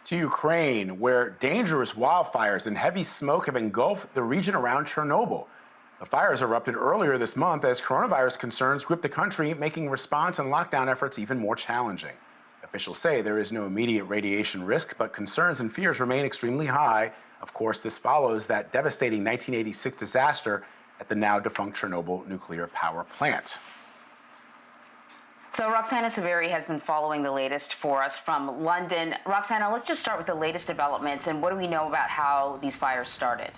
To Ukraine, where dangerous wildfires and heavy smoke have engulfed the region around Chernobyl. The fires erupted earlier this month as coronavirus concerns gripped the country, making response and lockdown efforts even more challenging. Officials say there is no immediate radiation risk, but concerns and fears remain extremely high. Of course, this follows that devastating 1986 disaster at the now defunct Chernobyl nuclear power plant. So Roxana Saberi has been following the latest for us from London. Roxana, let's just start with the latest developments and what do we know about how these fires started?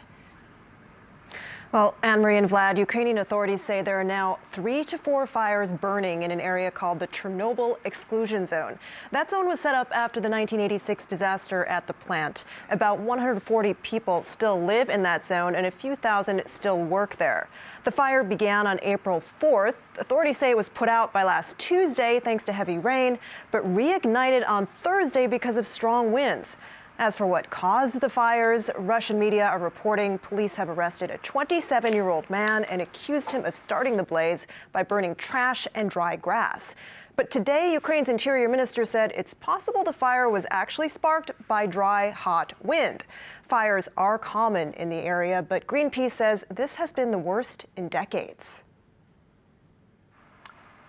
Well, Anne-Marie and Vlad, Ukrainian authorities say there are now 3 to 4 fires burning in an area called the Chernobyl exclusion zone. That zone was set up after the 1986 disaster at the plant. About 140 people still live in that zone and a few thousand still work there. The fire began on April 4th. Authorities say it was put out by last Tuesday thanks to heavy rain, but reignited on Thursday because of strong winds. As for what caused the fires, Russian media are reporting police have arrested a 27-year-old man and accused him of starting the blaze by burning trash and dry grass. But today, Ukraine's interior minister said it's possible the fire was actually sparked by dry, hot wind. Fires are common in the area, but Greenpeace says this has been the worst in decades.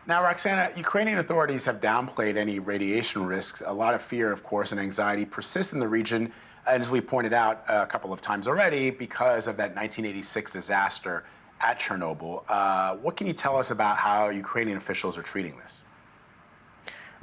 Now, Roxana, Ukrainian authorities have downplayed any radiation risks. A lot of fear, of course, and anxiety persists in the region, as we pointed out a couple of times already, because of that 1986 disaster at Chernobyl. What can you tell us about how Ukrainian officials are treating this?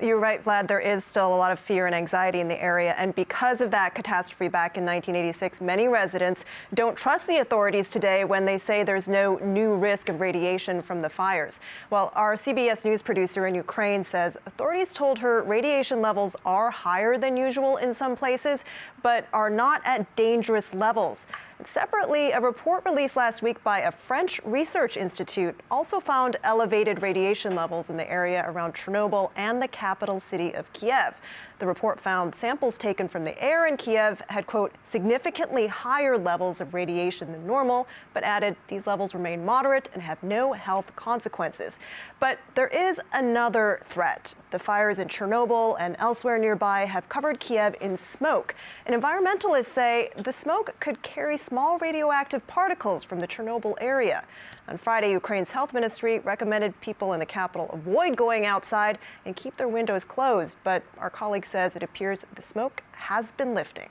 You're right, Vlad. There is still a lot of fear and anxiety in the area. And because of that catastrophe back in 1986, many residents don't trust the authorities today when they say there's no new risk of radiation from the fires. Well, our CBS News producer in Ukraine says authorities told her radiation levels are higher than usual in some places, but are not at dangerous levels. Separately, a report released last week by a French research institute also found elevated radiation levels in the area around Chernobyl and the capital city of Kiev. The report found samples taken from the air in Kiev had, quote, significantly higher levels of radiation than normal, but added these levels remain moderate and have no health consequences. But there is another threat. The fires in Chernobyl and elsewhere nearby have covered Kiev in smoke. And environmentalists say the smoke could carry small radioactive particles from the Chernobyl area. On Friday, Ukraine's health ministry recommended people in the capital avoid going outside and keep their windows closed. But our colleague says it appears the smoke has been lifting.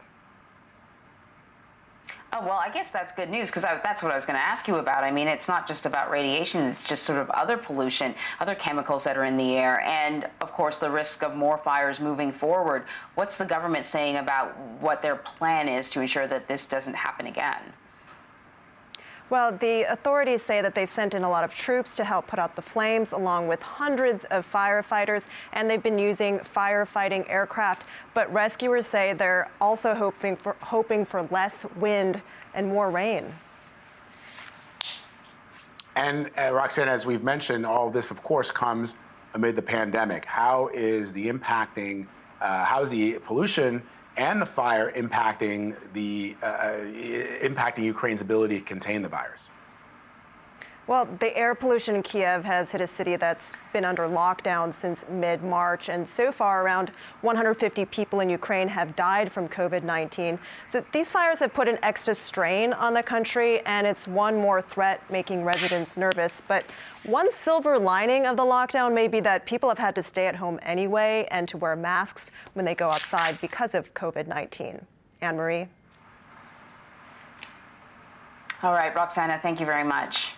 Oh, well, I guess that's good news because that's what I was going to ask you about. I mean, it's not just about radiation. It's just sort of other pollution, other chemicals that are in the air, and, of course, the risk of more fires moving forward. What's the government saying about what their plan is to ensure that this doesn't happen again? Well, the authorities say that they've sent in a lot of troops to help put out the flames, along with hundreds of firefighters, and they've been using firefighting aircraft. But rescuers say they're also hoping for less wind and more rain. And Roxana, as we've mentioned, all of this, of course, comes amid the pandemic. How is the pollution and the fire impacting Ukraine's ability to contain the virus? Well, the air pollution in Kiev has hit a city that's been under lockdown since mid-March, and so far around 150 people in Ukraine have died from COVID-19. So these fires have put an extra strain on the country, and it's one more threat making residents nervous. But one silver lining of the lockdown may be that people have had to stay at home anyway and to wear masks when they go outside because of COVID-19. Anne-Marie? All right, Roxana, thank you very much.